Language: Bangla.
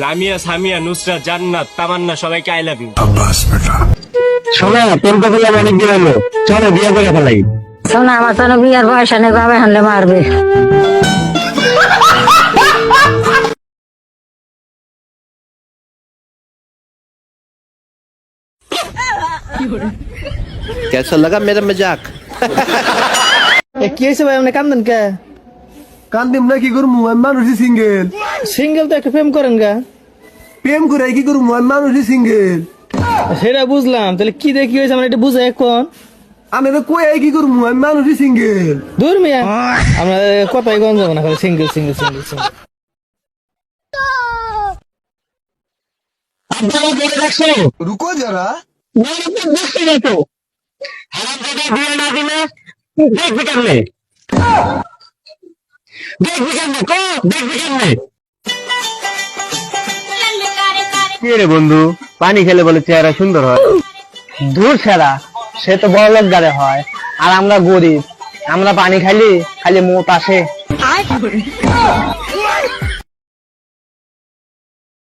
লামিয়া, সামিয়া, নুসরাত, জান্নাত, তামান্না সবাইকে আই লাভ ইউ। শোনা তোর কথা অনেক দিন হলো, চলো বিয়ে করে ফেলাই। শোনা আমার তো বিয়ার বয়স নেই, বাবা হানলে মারবে। कैसा लगा मेरा मजाक? কি হয়েছে ভাই, আপনি কান্দেন কে? কান্দিম না কি করবো, আমি মানুষই সিঙ্গেল। সিঙ্গেল তো একটা প্রেম করেন গা। প্রেম করে কি করবো, আমি মানুষই সিঙ্গেল। সেটা বুঝলাম, তাহলে কি দেখি হয়েছে আমার এটা বুঝে এখন। আমি তো কই কি করবো, আমি মানুষই সিঙ্গেল। দূর মিয়া, আমরা কথাই গঞ্জ যাবো না, খালি সিঙ্গেল সিঙ্গেল সিঙ্গেল সিঙ্গেল। রুকো যারা, কি রে বন্ধু, পানি খেলে বলে চেহারা সুন্দর হয়? দূর সেরা, সে তো বড় লোক গাড়ে হয়, আর আমরা গরিব, আমরা পানি খালি খালি মোট আসে।